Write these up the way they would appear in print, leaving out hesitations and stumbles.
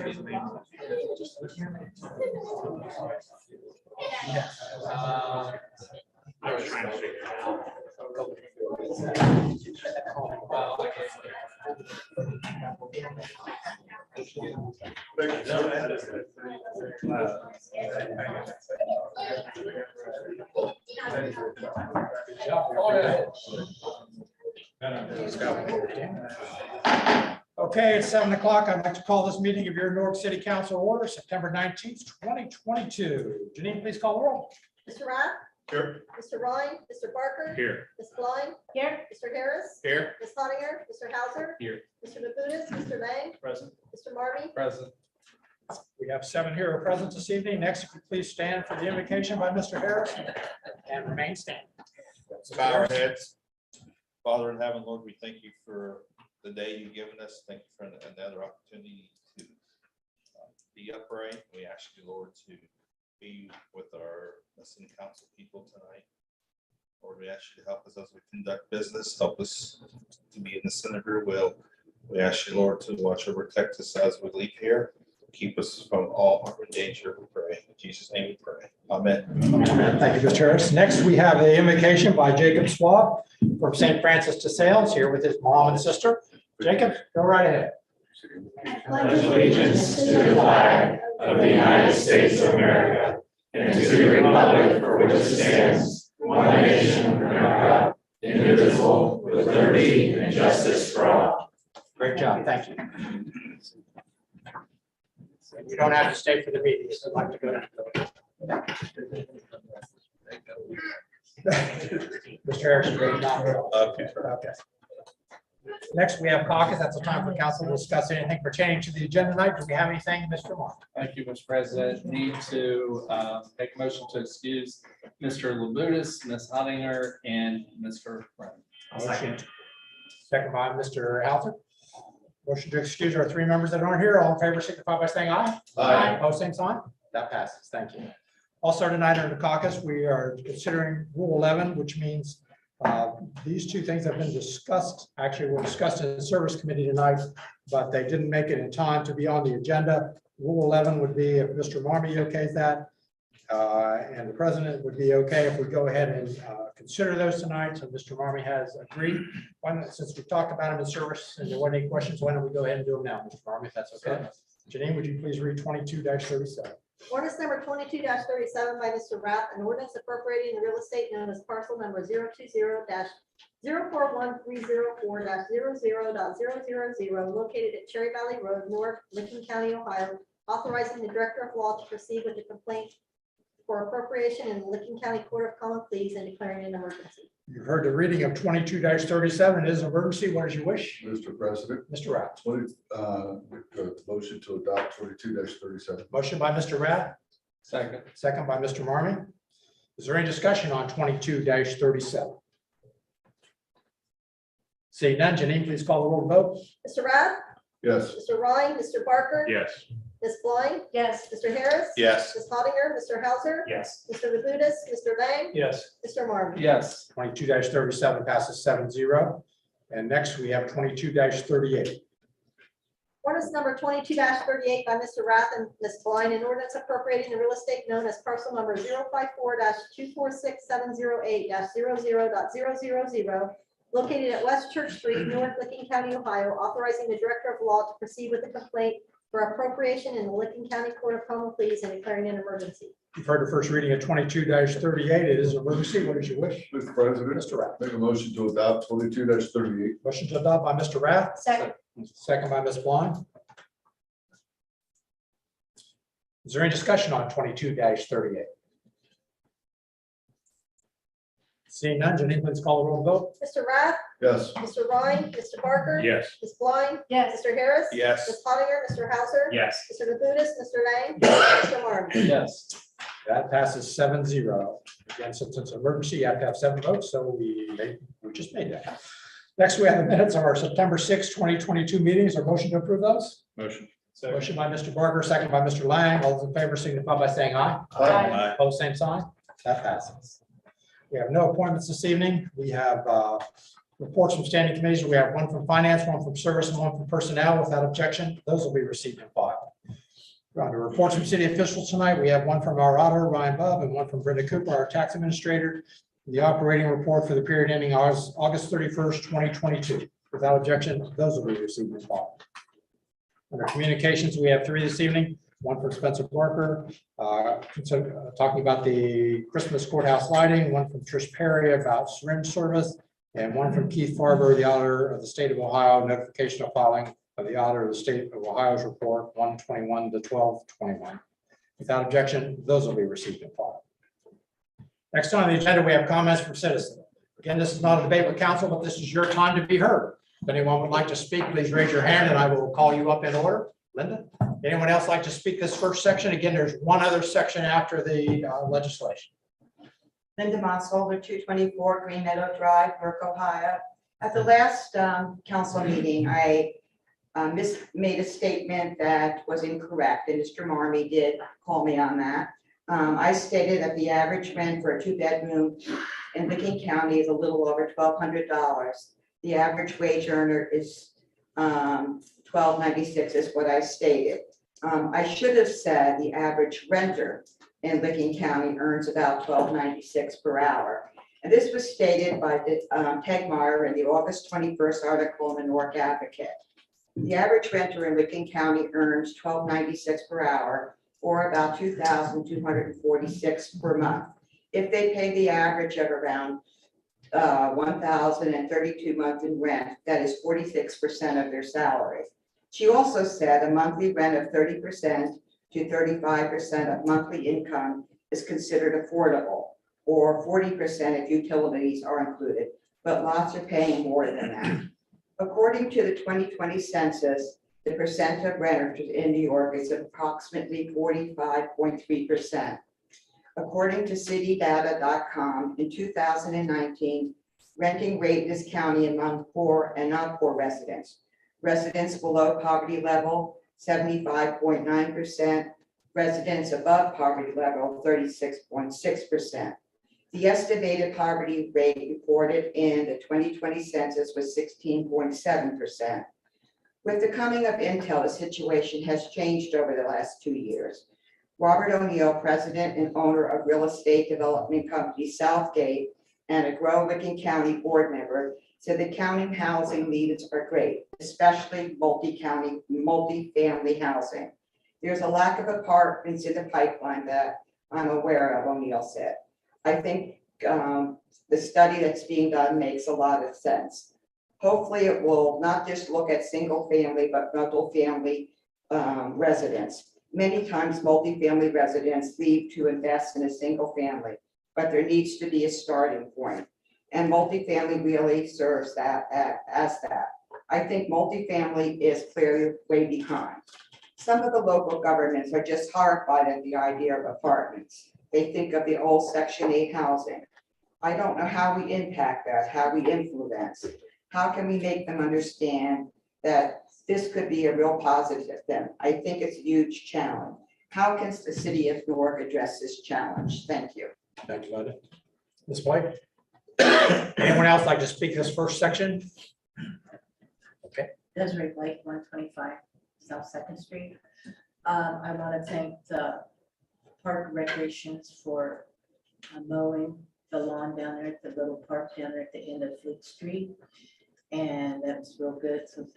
I was trying to figure it out. Okay, it's 7 o'clock. I'd like to call this meeting of your Newark City Council order, September 19th, 2022. Janine, please call the roll. Mr. Rath? Here. Mr. Ryan? Mr. Barker? Here. Ms. Blind? Here. Mr. Harris? Here. Ms. Hattinger? Mr. Hauser? Here. Mr. Labutus? Mr. Lang? Present. Mr. Marmy? Present. We have 7 here present this evening. Next, if you please stand for the invocation by Mr. Harris and remain standing. Bow our heads. Father in heaven, Lord, we thank you for the day you've given us. Thank you for another opportunity to be upright. We ask you, Lord, to be with our listening council people tonight. Lord, we ask you to help us as we conduct business. Help us to be in the center of your will. We ask you, Lord, to watch and protect us as we leave here. Keep us from all harm and danger, we pray. In Jesus' name we pray. Amen. Amen. Thank you, Mr. Harris. Next, we have an invocation by Jacob Swab from St. Francis de Sales, here with his mom and sister. Jacob, go right ahead. Pledge allegiance to the flag of the United States of America and to the republic for which it stands, one nation under God, indivisible, with liberty and justice for all. Great job. Thank you. You don't have to stay for the meeting if you'd like to go down. Mr. Harris, great job. Okay. Okay. Next, we have caucus. That's a time for council to discuss anything pertaining to the agenda tonight. Do we have anything, Mr. Moore? Thank you, Mr. President. Need to make a motion to excuse Mr. Labutus, Ms. Hattinger, and Mr. Brown. Second. Second by Mr. Hauser. Motion to excuse our 3 members that aren't here. All in favor, signify by saying aye. Aye. Opposed, same sign. That passes. Thank you. Also tonight under the caucus, we are considering Rule 11, which means these 2 things have been discussed, actually were discussed in the service committee tonight, but they didn't make it in time to be on the agenda. Rule 11 would be if Mr. Marmy okays that, and the president would be okay if we go ahead and consider those tonight. So Mr. Marmy has agreed. Since we talked about them in service and there weren't any questions, why don't we go ahead and do them now, Mr. Marmy, if that's okay. Janine, would you please read 22-37? Ordinance number 22-37 by Mr. Rath, an ordinance appropriating the real estate known as parcel number 020-041304-00.000 located at Cherry Valley Road, Newark, Licking County, Ohio, authorizing the director of law to proceed with the complaint for appropriation in the Licking County Court of Common Pleas and declaring an emergency. You've heard the reading of 22-37. It is an emergency. What is your wish? Mr. President, Mr. Rath. motion to adopt 22-37. Motion by Mr. Rath, Second. second by Mr. Marmy. Is there any discussion on 22-37? Seeing none, Janine, please call the roll to vote. Mr. Rath? Yes. Mr. Ryan? Mr. Barker? Yes. Ms. Blind? Yes. Mr. Harris? Yes. Ms. Hattinger? Mr. Hauser? Yes. Mr. Labutus? Mr. Lang? Yes. Mr. Marmy? Yes. 22-37 passes 7-0. And next we have 22-38. Ordinance number 22-38 by Mr. Rath and Ms. Blind, an ordinance appropriating the real estate known as parcel number 054-246-708-00.000 located at West Church Street, Newark, Licking County, Ohio, authorizing the director of law to proceed with the complaint for appropriation in the Licking County Court of Common Pleas and declaring an emergency. You've heard the first reading of 22-38. It is an emergency. What is your wish? Mr. President, Mr. Rath. make a motion to adopt 22-38. Motion to adopt by Mr. Rath, Second. second by Ms. Blind. Is there any discussion on 22-38? Seeing none, Janine, please call the roll to vote. Mr. Rath? Yes. Mr. Ryan? Mr. Barker? Yes. Ms. Blind? Yes. Mr. Harris? Yes. Ms. Hattinger? Mr. Hauser? Yes. Mr. Labutus? Mr. Lang? Mr. Marmy? Yes. That passes 7-0. Again, since it's an emergency, you have to have 7 votes, so we just made that. Next, we have the minutes of our September 6, 2022 meetings. Our motion to approve those? Motion. Motion by Mr. Barker, second by Mr. Lang. All those in favor signify by saying aye. Aye. Opposed, same sign. That passes. We have no appointments this evening. We have reports from standing committees. We have one from finance, one from service, and one from personnel. Without objection, those will be received and filed. The reports from city officials tonight, we have one from our auditor, Ryan Bubb, and one from Brenda Cooper, our tax administrator. The operating report for the period ending August 31st, 2022. Without objection, those will be received and filed. Under communications, we have three this evening. One from Spencer Barker, talking about the Christmas courthouse lighting, one from Trish Perry about syringe service, and one from Keith Farber, the auditor of the state of Ohio, notification of filing of the auditor of the state of Ohio's report 121 to 1221. Without objection, those will be received and filed. Next on the agenda, we have comments from citizens. Again, this is not a debate with council, but this is your time to be heard. If anyone would like to speak, please raise your hand and I will call you up in order. Linda, anyone else like to speak this first section? Again, there's one other section after the legislation. Linda Mosholder, 224 Green Meadow Drive, Newark, Ohio. At the last council meeting, I made a statement that was incorrect, and Mr. Marmy did call me on that. I stated that the average rent for a two-bedroom in Licking County is a little over $1,200. The average wage earner is $1,296 is what I stated. I should have said the average renter in Licking County earns about $1,296 per hour. And this was stated by Peg Meyer in the August 21st article in the Newark Advocate. The average renter in Licking County earns $1,296 per hour, or about $2,246 per month. If they pay the average of around $1,032 month in rent, that is 46% of their salary. She also said a monthly rent of 30% to 35% of monthly income is considered affordable, or 40% if utilities are included, but lots are paying more than that. According to the 2020 census, the percent of renters in New York is approximately 45.3%. According to citydata.com, in 2019, renting rate in this county among poor and not poor residents. Residents below poverty level, 75.9%. Residents above poverty level, 36.6%. The estimated poverty rate reported in the 2020 census was 16.7%. With the coming of Intel, the situation has changed over the last 2 years. Robert O'Neill, president and owner of real estate development company Southgate and a Grow Licking County board member, said the county housing needs are great, especially multi-family housing. There's a lack of apartments in the pipeline that I'm aware of, O'Neill said. I think the study that's being done makes a lot of sense. Hopefully it will not just look at single family, but multi-family residents. Many times multifamily residents leave to invest in a single family, but there needs to be a starting point. And multifamily really serves that as that. I think multifamily is clearly way behind. Some of the local governments are just horrified at the idea of apartments. They think of the old Section 8 housing. I don't know how we impact that, how we influence. How can we make them understand that this could be a real positive thing? I think it's a huge challenge. How can the city of Newark address this challenge? Thank you. Thank you, Linda. Ms. Blake? Anyone else like to speak this first section? Okay. Desiree Blake, 125 South Second Street. I want to thank the Park Recreations for mowing the lawn down there at the little park down there at the end of Fleet Street. And that was real good, so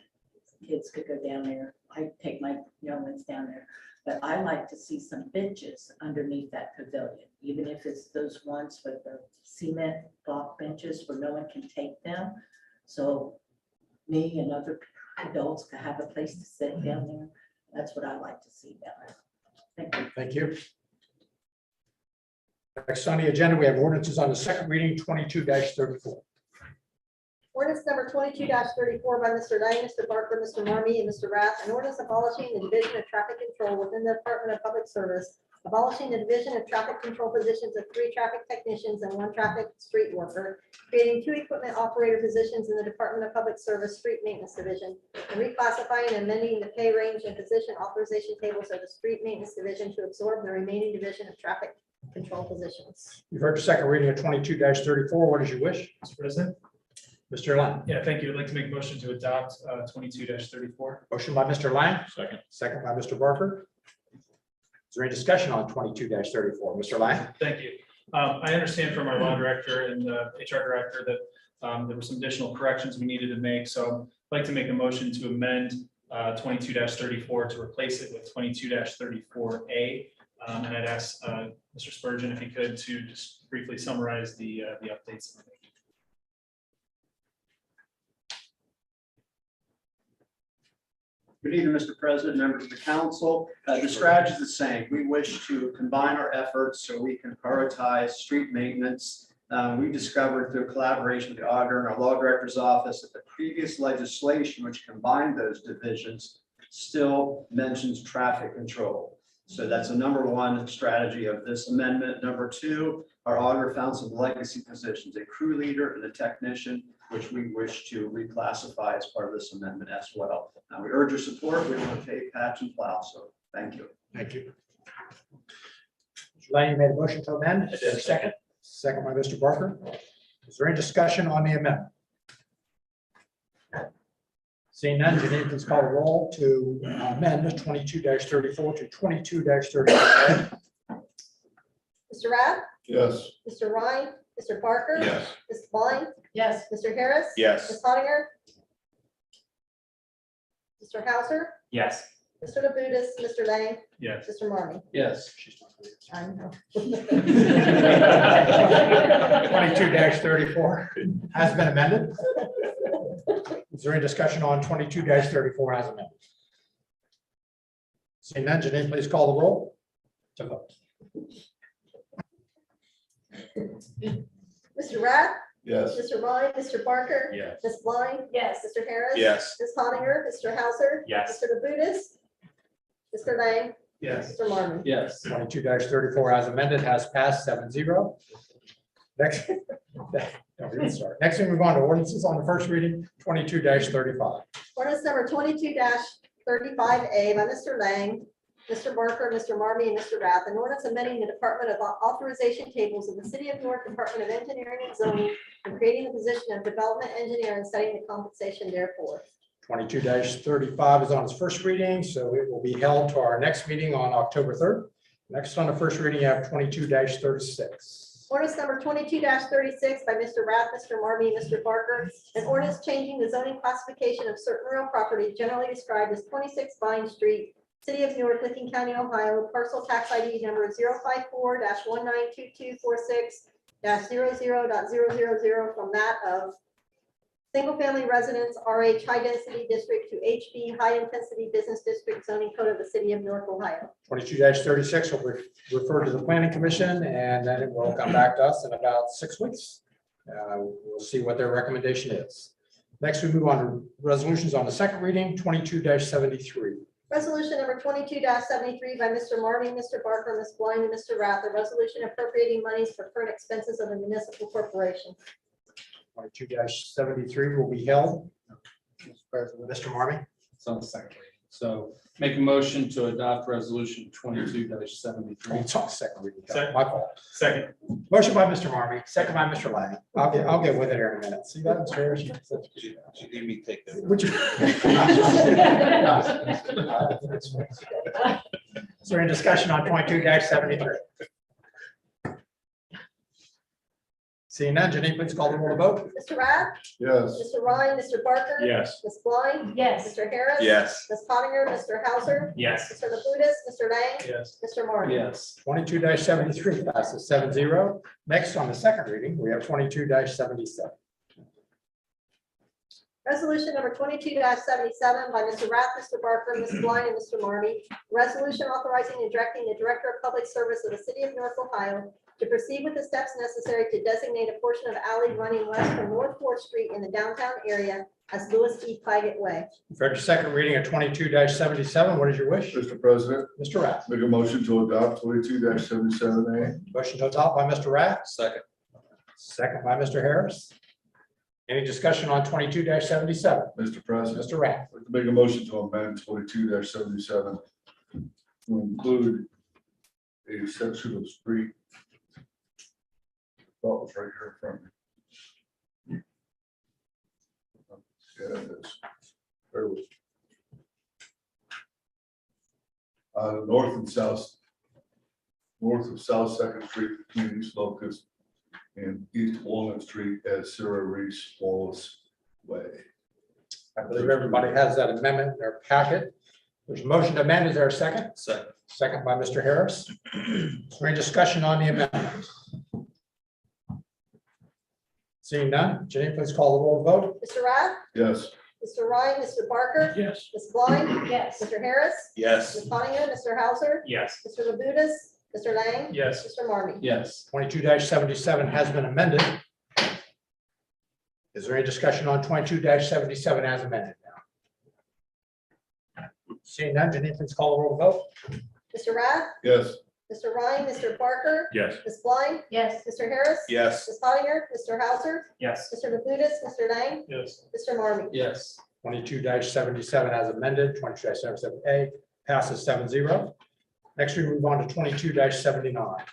kids could go down there. I take my young ones down there. But I like to see some benches underneath that pavilion, even if it's those ones with the cement block benches where no one can take them. So me and other adults can have a place to sit down there. That's what I like to see down there. Thank you. Thank you. Next on the agenda, we have ordinances on the second reading, 22-34. Ordinance number 22-34 by Mr. Lang, Mr. Barker, Mr. Marmy, and Mr. Rath, an ordinance abolishing the Division of Traffic Control within the Department of Public Service, abolishing the Division of Traffic Control positions of 3 traffic technicians and 1 traffic street worker, creating 2 equipment operator positions in the Department of Public Service Street Maintenance Division, and reclassifying and amending the pay range and position authorization tables of the Street Maintenance Division to absorb the remaining Division of Traffic Control positions. You've heard the second reading of 22-34. What is your wish? Mr. President? Mr. Lang. Yeah, thank you. I'd like to make a motion to adopt 22-34. Motion by Mr. Lang, Second. second by Mr. Barker. Is there any discussion on 22-34? Mr. Lang? Thank you. I understand from our law director and the HR director that there were some additional corrections we needed to make. So I'd like to make a motion to amend 22-34 to replace it with 22-34A. And I'd ask Mr. Spurgeon if he could to just briefly summarize the updates. Good evening, Mr. President, members of the council. The strategy is the same. We wish to combine our efforts so we can prioritize street maintenance. We discovered through collaboration with the auditor and our law director's office that the previous legislation, which combined those divisions, still mentions traffic control. So that's a number one strategy of this amendment. Number two, our auditor found some legacy positions, a crew leader and a technician, which we wish to reclassify as part of this amendment as well. We urge your support. We want to take patch and plow. So thank you. Thank you. Mr. Lang, you made a motion to amend. Is there a second? Second by Mr. Barker. Is there any discussion on the amendment? Seeing none, Janine, please call the roll to amend 22-34 to 22-34. Mr. Rath, Yes. Mr. Ryan, Mr. Barker. Yes. Ms. Blind, Yes. Mr. Harris. Yes. Ms. Hattiger. Mr. Hauser, Yes. Mr. Labutus, Mr. Lang, Yes. Mr. Marmy. Yes. I know. 22-34 has been amended. Is there any discussion on 22-34 as amended? Seeing none, Janine, please call the roll to vote. Mr. Rath, Yes. Mr. Ryan, Mr. Barker. Yes. Ms. Blind. Yes. Mr. Harris. Yes. Ms. Hattiger, Mr. Hauser. Yes. Mr. Labutus, Mr. Lang, Yes. Mr. Marmy. Yes. 22-34 as amended has passed 7-0. Next, don't even start. Next, we move on to ordinances on the first reading, 22-35. Ordinance number 22-35A by Mr. Lang, Mr. Barker, Mr. Marmy, and Mr. Rath. An ordinance amending the Department of Authorization tables of the City of Newark Department of Engineering and Zoning and creating the position of Development Engineer and setting the compensation therefore. 22-35 is on its first reading, so it will be held to our next meeting on October 3rd. Next on the first reading, you have 22-36. Ordinance number 22-36 by Mr. Rath, Mr. Marmy, and Mr. Barker. An ordinance changing the zoning classification of certain real property generally described as 26 Vine Street, City of Newark, Licking County, Ohio, parcel tax ID number 054-192246-00.000 from that of single-family residence, RH High Density District to HB High Intensity Business District zoning code of the City of Newark, Ohio. 22-36 will be referred to the Planning Commission, and then it will come back to us in about 6 weeks. We'll see what their recommendation is. Next, we move on to resolutions on the second reading, 22-73. Resolution number 22-73 by Mr. Marmy, Mr. Barker, Ms. Blind, and Mr. Rath. A resolution appropriating monies for current expenses of a municipal corporation. 22-73 will be held. Mr. Marmy. It's on the second reading. So make a motion to adopt resolution 22-73. It's on the second reading. Second. My fault. Second. Motion by Mr. Marmy, second by Mr. Lang. I'll get with it here in a minute. See that, Mr. Harris? She gave me take that. Would you? Is there any discussion on 22-73? Seeing none, Janine, please call the roll to vote. Mr. Rath, Yes. Mr. Ryan, Mr. Barker. Yes. Ms. Blind, Yes. Mr. Harris. Yes. Ms. Hattiger, Mr. Hauser, Yes. Mr. Labutus, Mr. Lang, Yes. Mr. Marmy. Yes. 22-73 passes 7-0. Next on the second reading, we have 22-77. Resolution number 22-77 by Mr. Rath, Mr. Barker, Ms. Blind, and Mr. Marmy. Resolution authorizing and directing the Director of Public Service of the City of Newark, Ohio to proceed with the steps necessary to designate a portion of alley running west from North 4th Street in the downtown area as Louis E. Claggett Way. For your second reading of 22-77, what is your wish? Mr. President, Mr. Rath. make a motion to adopt 22-77A. Motion to adopt by Mr. Rath, Second. second by Mr. Harris. Any discussion on 22-77? Mr. President, Mr. Rath. I'd like to make a motion to amend 22-77 to include a section of street. Thought was right here in front of me. Yeah, it is. Bear with me. North and south north of South Second Street between East Locust and East Walnut Street as Sarah Reese Wallace Way. I believe everybody has that amendment in their packet. There's a motion to amend. Is there a second? Second. Second by Mr. Harris. Is there any discussion on the amendment? Seeing none, Janine, please call the roll vote. Mr. Rath, Yes. Mr. Ryan, Mr. Barker, Yes. Ms. Blind, Yes. Mr. Harris, Yes. Ms. Hattiger, Mr. Hauser, Yes. Mr. Labutus, Mr. Lang, Yes. Mr. Marmy. Yes. 22-77 has been amended. Is there any discussion on 22-77 as amended now? Seeing none, Janine, please call the roll vote. Mr. Rath, Yes. Mr. Ryan, Mr. Barker, Yes. Ms. Blind, Yes. Mr. Harris, Yes. Ms. Hattiger, Mr. Hauser, Yes. Mr. Labutus, Mr. Lang, Yes. Mr. Marmy. Yes. 22-77 as amended, 22-77A passes 7-0. Next, we move on to 22-79.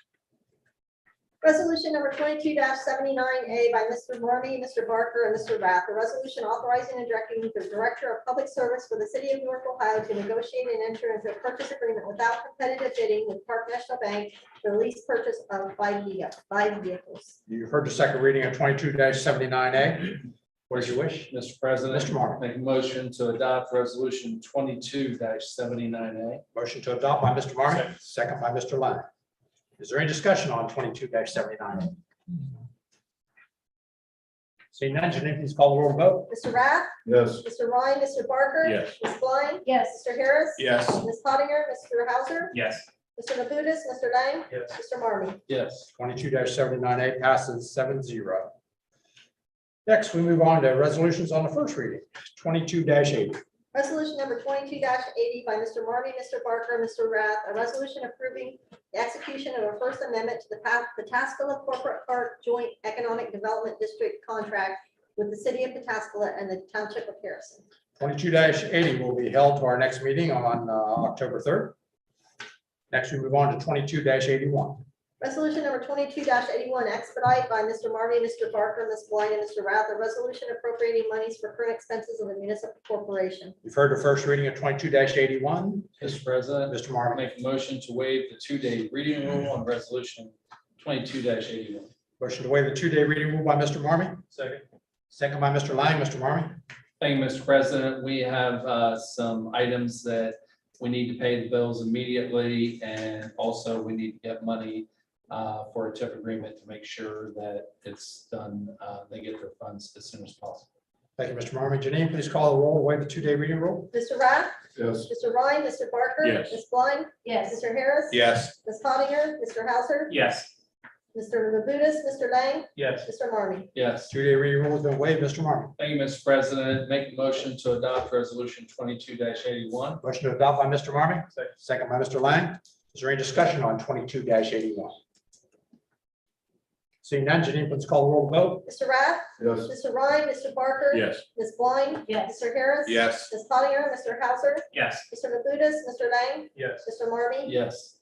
Resolution number 22-79A by Mr. Marmy, Mr. Barker, and Mr. Rath. A resolution authorizing and directing the Director of Public Service for the City of Newark, Ohio to negotiate and enter into a purchase agreement without competitive bidding with Park National Bank for the lease purchase of five vehicles. You've heard the second reading of 22-79A. What is your wish? Mr. President, Mr. Marmy. make a motion to adopt resolution 22-79A. Motion to adopt by Mr. Marmy, second by Mr. Lang. Is there any discussion on 22-79? Seeing none, Janine, please call the roll vote. Mr. Rath, Yes. Mr. Ryan, Mr. Barker. Yes. Ms. Blind, Yes. Mr. Harris. Yes. Ms. Hattiger, Mr. Hauser, Yes. Mr. Labutus, Mr. Lang, Yes. Mr. Marmy. Yes. 22-79A passes 7-0. Next, we move on to resolutions on the first reading, 22-80. Resolution number 22-80 by Mr. Marmy, Mr. Barker, Mr. Rath, a resolution approving the execution of a First Amendment to the Pataskala Corporate Park Joint Economic Development District contract with the City of Pataskala and the Township of Harrison. 22-80 will be held to our next meeting on October 3rd. Next, we move on to 22-81. Resolution number 22-81 expedite by Mr. Marmy, Mr. Barker, Ms. Blind, and Mr. Rath, a resolution appropriating monies for current expenses of the municipal corporation. You've heard the first reading of 22-81. Mr. President, Mr. Marmy. make a motion to waive the 2-day reading rule on resolution 22-81. Motion to waive the 2-day reading rule by Mr. Marmy, Second. second by Mr. Lang. Mr. Marmy. Thank you, Mr. President. We have some items that we need to pay the bills immediately, and also we need to get money for a TIF agreement to make sure that it's done, they get their funds as soon as possible. Thank you, Mr. Marmy. Janine, please call the roll to waive the 2-day reading rule. Mr. Rath, Yes. Mr. Ryan, Mr. Barker. Yes. Ms. Blind, Yes. Mr. Harris. Yes. Ms. Hattiger, Mr. Hauser, Yes. Mr. Labutus, Mr. Lang, Yes. Mr. Marmy. Yes. 2-day reading rule has been waived. Mr. Marmy. Thank you, Mr. President. Make a motion to adopt resolution 22-81. Motion to adopt by Mr. Marmy, Second. second by Mr. Lang. Is there any discussion on 22-81? Seeing none, Janine, please call the roll vote. Mr. Rath, Yes. Mr. Ryan, Mr. Barker. Yes. Ms. Blind, Yes. Mr. Harris. Yes. Ms. Hattiger, Mr. Hauser, Yes. Mr. Labutus, Mr. Lang, Yes. Mr. Marmy. Yes.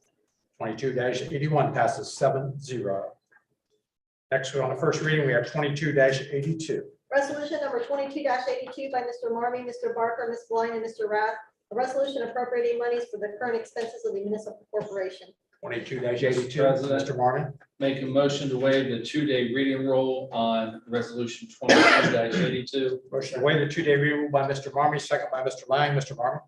22-81 passes 7-0. Next, on the first reading, we have 22-82. Resolution number 22-82 by Mr. Marmy, Mr. Barker, Ms. Blind, and Mr. Rath. A resolution appropriating monies for the current expenses of the municipal corporation. 22-82, President. Mr. Marmy. Make a motion to waive the 2-day reading rule on resolution 22-82. Motion to waive the 2-day reading rule by Mr. Marmy, second by Mr. Lang. Mr. Marmy.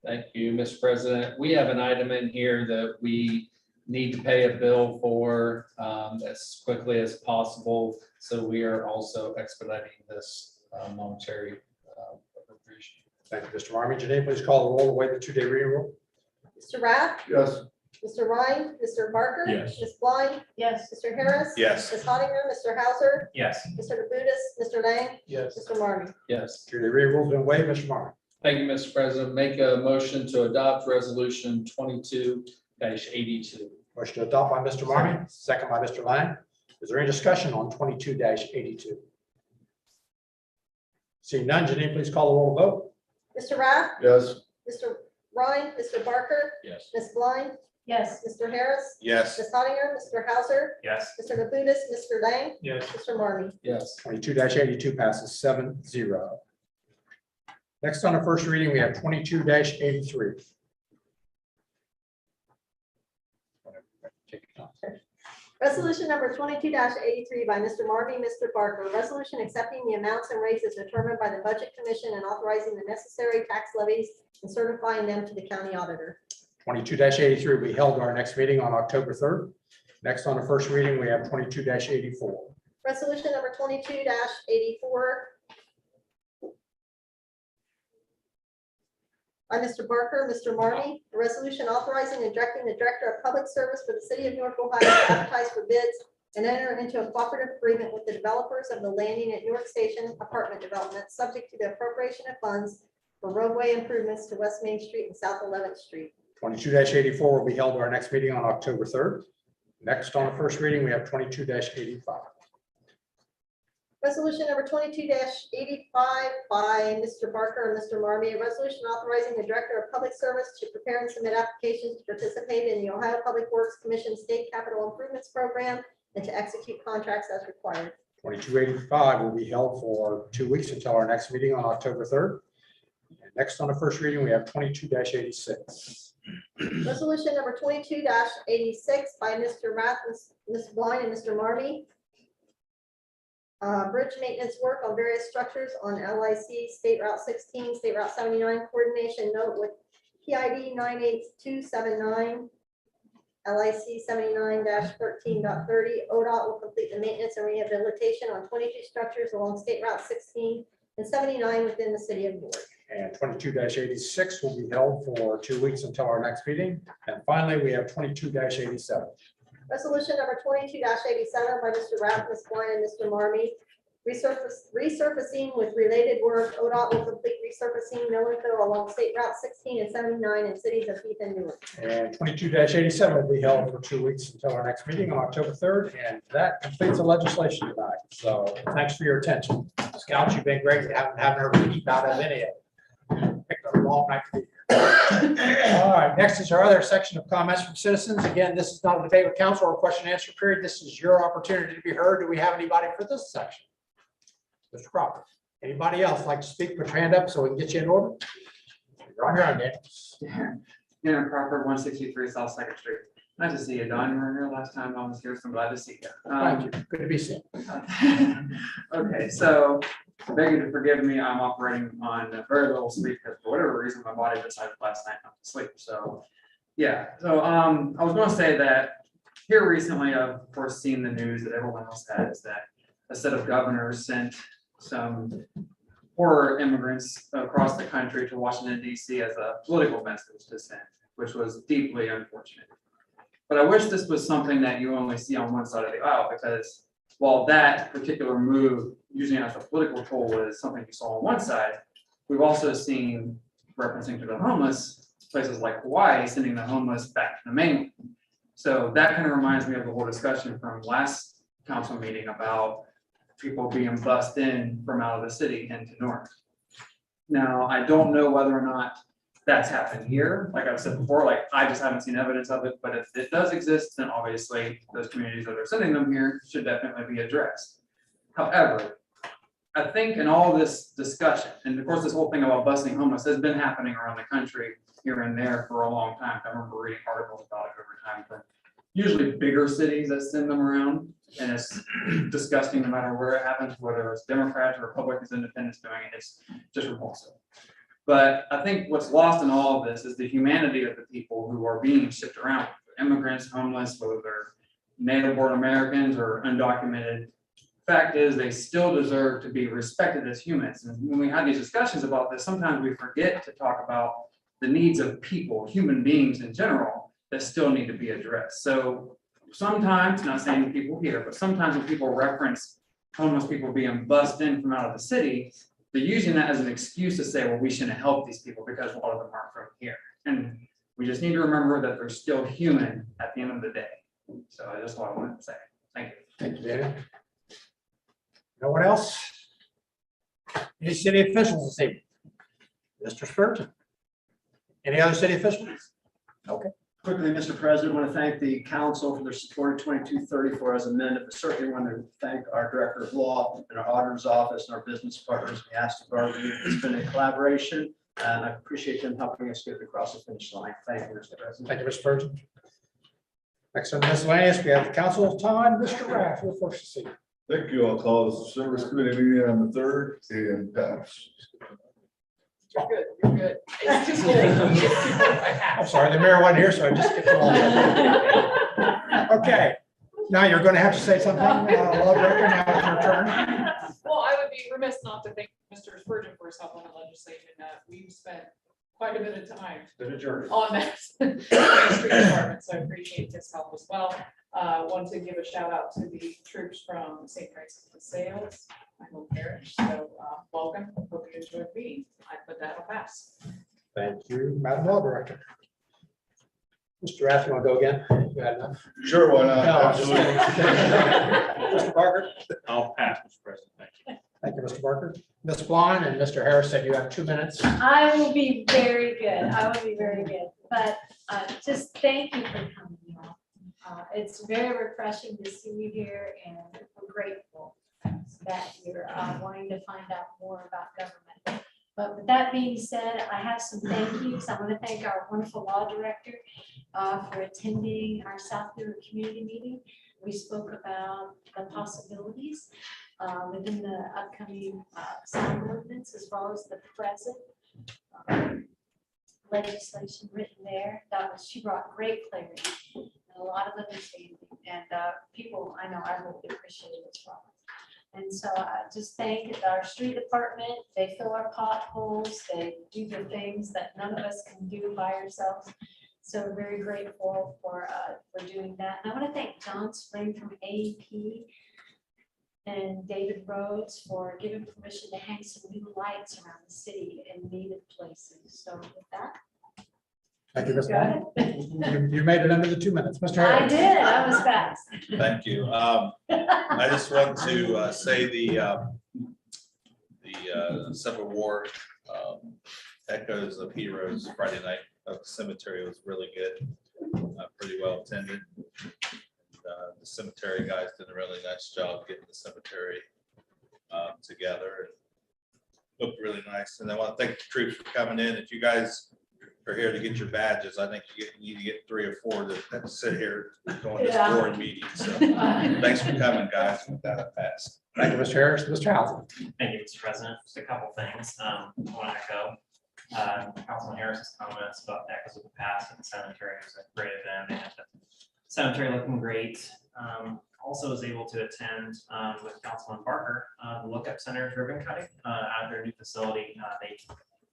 Thank you, Mr. President. We have an item in here that we need to pay a bill for as quickly as possible. So we are also expediting this monetary appropriation. Thank you, Mr. Marmy. Janine, please call the roll to waive the 2-day reading rule. Mr. Rath, Yes. Mr. Ryan, Mr. Barker. Yes. Ms. Blind, Yes. Mr. Harris. Yes. Ms. Hattiger, Mr. Hauser, Yes. Mr. Labutus, Mr. Lang, Yes. Mr. Marmy. Yes. 2-day reading rule has been waived. Mr. Marmy. Thank you, Mr. President. Make a motion to adopt resolution 22-82. Motion to adopt by Mr. Marmy, second by Mr. Lang. Is there any discussion on 22-82? Seeing none, Janine, please call the roll vote. Mr. Rath, Yes. Mr. Ryan, Mr. Barker, Yes. Ms. Blind, Yes. Mr. Harris, Yes. Ms. Hattiger, Mr. Hauser, Yes. Mr. Labutus, Mr. Lang, Yes. Mr. Marmy. Yes. 22-82 passes 7-0. Next on the first reading, we have 22-83. Take Resolution number 22-83 by Mr. Marmy, Mr. Barker, resolution accepting the amounts and rates as determined by the Budget Commission and authorizing the necessary tax levies and certifying them to the county auditor. 22-83 we held our next meeting on October 3rd. Next on the first reading, we have 22-84. Resolution number 22-84 by Mr. Barker, Mr. Marmy, a resolution authorizing and directing the Director of Public Service for the City of Newark, Ohio to advertise for bids and enter into a cooperative agreement with the developers of the landing at Newark Station apartment development, subject to the appropriation of funds for roadway improvements to West Main Street and South 11th Street. 22-84 will be held our next meeting on October 3rd. Next on the first reading, we have 22-85. Resolution number 22-85 by Mr. Barker and Mr. Marmy, a resolution authorizing the Director of Public Service to prepare and submit applications to participate in the Ohio Public Works Commission State Capital Improvements Program and to execute contracts as required. 22-85 will be held for 2 weeks until our next meeting on October 3rd. And next on the first reading, we have 22-86. Resolution number 22-86 by Mr. Rath, Ms. Blind, and Mr. Marmy. Bridge maintenance work on various structures on LIC State Route 16, State Route 79 coordination note with PID 98279, LIC 79-13.30. ODOT will complete the maintenance and rehabilitation on 22 structures along State Route 16 and 79 within the city of Newark. And 22-86 will be held for 2 weeks until our next meeting. And finally, we have 22-87. Resolution number 22-87 by Mr. Rath, Ms. Blind, and Mr. Marmy. Resurfacing with related work. ODOT will complete resurfacing mill and fill along State Route 16 and 79 in cities of Heath and Newark. And 22-87 will be held for 2 weeks until our next meeting on October 3rd. And that completes the legislation tonight. So thanks for your attention. Scouts, you've been great. You haven't heard me keep out of any of it. Picked a long night to be here. All right, next is our other section of comments from citizens. Again, this is not a debate with council or a question and answer period. This is your opportunity to be heard. Do we have anybody for this section? Mr. Crawford. Anybody else like to speak? Put your hand up so we can get you in order. You're on your own, Dan. Darren Crawford, 163 South Second Street. Nice to see you, Don. You were here last time I was here, so I'm glad to see you. Thank you. Good to be seen. Okay, so I beg you to forgive me. I'm operating on very little sleep because for whatever reason, my body decided last night not to sleep. So, yeah. So I was going to say that here recently, I've of course seen the news that everyone else has, that a set of governors sent some poor immigrants across the country to Washington, D.C. as a political message to send, which was deeply unfortunate. But I wish this was something that you only see on one side of the aisle, because while that particular move, using it as a political tool, was something you saw on one side, we've also seen, referencing to the homeless, places like Hawaii sending the homeless back to the mainland. So that kind of reminds me of the whole discussion from last council meeting about people being bussed in from out of the city into Newark. Now, I don't know whether or not that's happened here. Like I've said before, like I just haven't seen evidence of it, but if it does exist, then obviously those communities that are sending them here should definitely be addressed. However, I think in all this discussion, and of course this whole thing about busing homeless has been happening around the country here and there for a long time. I remember reading articles about it over time from usually bigger cities that send them around, and it's disgusting no matter where it happens, whether it's Democrats or Republicans, Independents doing it, it's just repulsive. But I think what's lost in all of this is the humanity of the people who are being shipped around, immigrants, homeless, whether they're native-born Americans or undocumented. Fact is, they still deserve to be respected as humans. And when we have these discussions about this, sometimes we forget to talk about the needs of people, human beings in general, that still need to be addressed. So sometimes, not saying people here, but sometimes when people reference homeless people being bussed in from out of the city, they're using that as an excuse to say, well, we shouldn't help these people because a lot of them aren't from here. And we just need to remember that they're still human at the end of the day. So that's what I wanted to say. Thank you. Thank you, Daniel. No one else? Any city officials this evening? Mr. Spurgeon? Any other city officials? Okay. Quickly, Mr. President, I want to thank the council for their support of 2234 as amended, but certainly want to thank our Director of Law and our Auditor's Office and our business partners. We asked for our lead. It's been a collaboration, and I appreciate them helping us get across the finish line. Thank you, Mr. President. Thank you, Mr. Spurgeon. Next on miscellaneous, we have the council time. Mr. Raff, you're first to see. Thank you. I'll call the service committee meeting on the 3rd and pass. You're good, you're good. It's just I'm sorry, the mayor wasn't here, so I just skipped along. Okay, now you're going to have to say something, law director, now it's your turn. Well, I would be remiss not to thank Mr. Spurgeon for his help on the legislation. We've spent quite a bit of time on that on the street department, so I appreciate his help as well. Want to give a shout out to the troops from St. Francis de Sales, my home parish. So welcome. Hope you enjoyed the meeting. I put that will pass. Thank you, Madam Law Director. Mr. Rath, you want to go again? You had enough? Sure, why not? No, I'm just Absolutely. kidding. Mr. Barker? I'll pass, Mr. President. Thank you. Thank you, Mr. Barker. Ms. Blind and Mr. Harris said you have 2 minutes. I will be very good. I will be very good. But just thank you for coming, y'all. It's very refreshing to see you here, and we're grateful that you're wanting to find out more about government. But with that being said, I have some thank yous. I want to thank our wonderful law director for attending our South Newark community meeting. We spoke about the possibilities within the upcoming sign ordinance, as well as the present legislation written there. She brought great clarity and a lot of understanding, and people I know I really appreciate it as well. And so I just thank our street department. They fill our potholes. They do the things that none of us can do by ourselves. So we're very grateful for doing that. And I want to thank John Spring from AEP and David Rhodes for giving permission to hang some new lights around the city in needed places. So with that. Thank you, Ms. Go Blind. You made it under the 2 minutes. Mr. I Harris. did. I was fast. Thank you. I just want to say the Civil War echoes of heroes Friday night of the cemetery was really good, pretty well attended. The cemetery guys did a really nice job getting the cemetery together. It looked really nice, and I want to thank the troops for coming in. If you guys are here to get your badges, I think you need to get 3 or 4 that sit here going to Yeah. board meetings. So thanks for coming, guys. With that, I pass. Thank you, Mr. Harris. Mr. Housen. Thank you, Mr. President. Just a couple things. I want to echo Councilman Harris's comments about the Echoes of the Past at the cemetery. It was a great event. They had the cemetery looking great. Also was able to attend with Councilman Barker, the Look Up Center's ribbon cutting at their new facility. They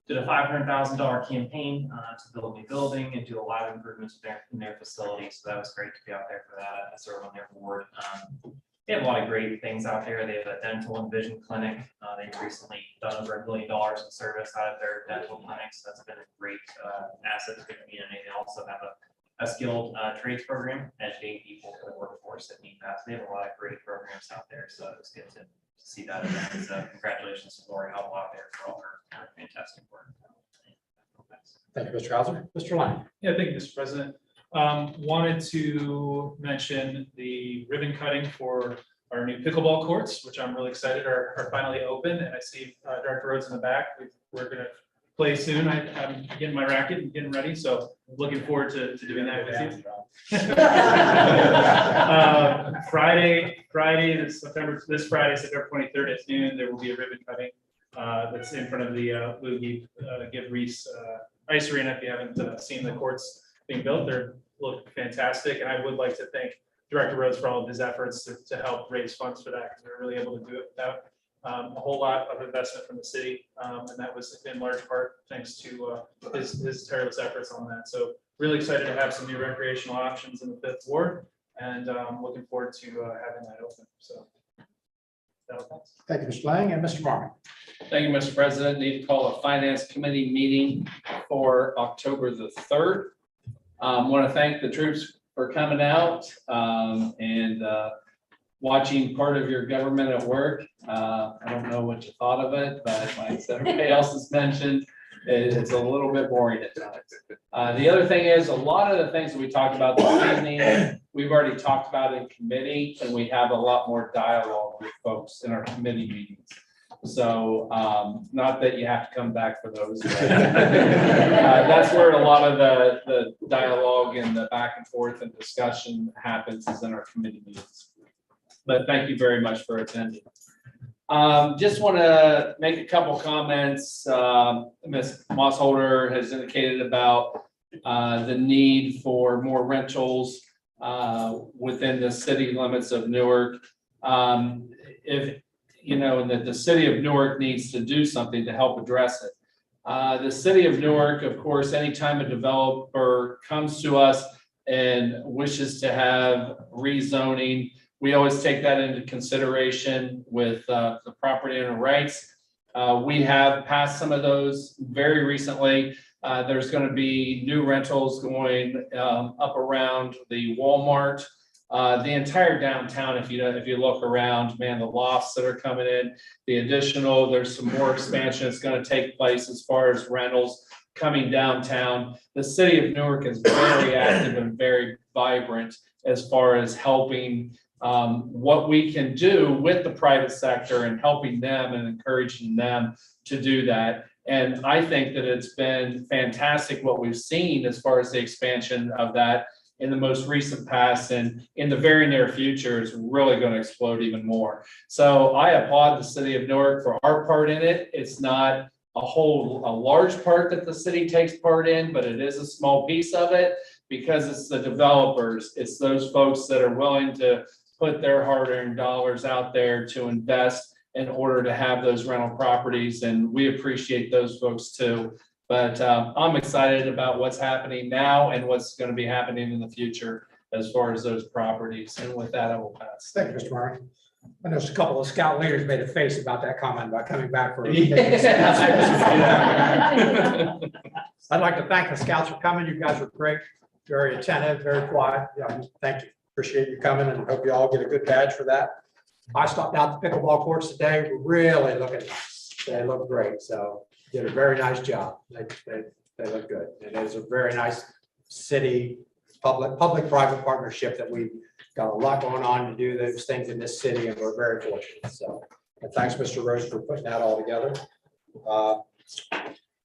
did a $500,000 campaign to build a new building and do a lot of improvements in their facility. So that was great to be out there for that. I serve on their board. They have a lot of great things out there. They have a dental and vision clinic. They've recently done over $1 billion in service out of their dental clinics. That's been a great asset to the community. They also have a skilled trades program, educating people for the workforce that need that. So they have a lot of great programs out there. So it's good to see that event. So congratulations to Lori Hubble out there for all her fantastic work. Thank you, Mr. Hauser. Mr. Lang. Yeah, thank you, Mr. President. Wanted to mention the ribbon cutting for our new pickleball courts, which I'm really excited are finally open. And I see Director Rhodes in the back. We're going to play soon. I'm getting my racket and getting ready. So looking forward to doing that with you. This Friday, September 23rd at noon, there will be a ribbon cutting that's in front of the Lou Give Reese Ice Arena. If you haven't seen the courts being built, they look fantastic. And I would like to thank Director Rhodes for all of his efforts to help raise funds for that, because we were really able to do it without a whole lot of investment from the city. And that was in large part thanks to his tireless efforts on that. So really excited to have some new recreational options in the 5th Ward, and looking forward to having that open. So Thank you, Mr. Lang. And Mr. Marmy. Thank you, Mr. President. Need to call a finance committee meeting for October the 3rd. Want to thank the troops for coming out and watching part of your government at work. I don't know what you thought of it, but like everybody else has mentioned, it's a little bit boring at times. The other thing is, a lot of the things that we talked about this evening, we've already talked about in committee, and we have a lot more dialogue with folks in our committee meetings. So not that you have to come back for those. But, that's where a lot of the dialogue and the back and forth and discussion happens is in our committee meetings. But thank you very much for attending. Just want to make a couple comments. Ms. Mossholder has indicated about the need for more rentals within the city limits of Newark. If, you know, and that the city of Newark needs to do something to help address it. The city of Newark, of course, anytime a developer comes to us and wishes to have rezoning, we always take that into consideration with the property owner rights. We have passed some of those very recently. There's going to be new rentals going up around the Walmart, the entire downtown. If you look around, man, the lofts that are coming in, the additional, there's some more expansion that's going to take place as far as rentals coming downtown. The city of Newark is very active and very vibrant as far as helping what we can do with the private sector and helping them and encouraging them to do that. And I think that it's been fantastic what we've seen as far as the expansion of that in the most recent past, and in the very near future is really going to explode even more. So I applaud the city of Newark for our part in it. It's not a large part that the city takes part in, but it is a small piece of it because it's the developers. It's those folks that are willing to put their hard-earned dollars out there to invest in order to have those rental properties. And we appreciate those folks too. But I'm excited about what's happening now and what's going to be happening in the future as far as those properties. And with that, I will pass. Thank you, Mr. Murray. I know a couple of scout leaders made a face about that comment about coming back for. I'd like to thank the scouts for coming. You guys were great, very attentive, very quiet. Yeah, thank you. Appreciate you coming and hope you all get a good badge for that. I stopped out the pickleball courts today. We're really looking nice. They look great. So did a very nice job. They look good. And it's a very nice city, public-private partnership that we've got a lot going on to do those things in this city, and we're very fortunate. So, and thanks, Mr. Rose, for putting that all together.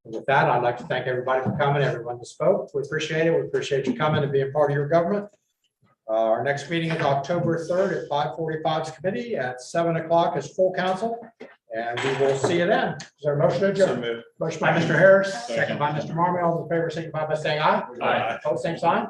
With that, I'd like to thank everybody for coming, everyone who spoke. We appreciate it. We appreciate you coming and being part of your government. Our next meeting is October 3rd at 5:45 committee. At 7 o'clock is full council. And we will see you then. Is there a motion to adjourn? Motion by Mr. Harris, second by Mr. Marmy. All in favor, signify by saying aye. Aye. Opposed, same sign.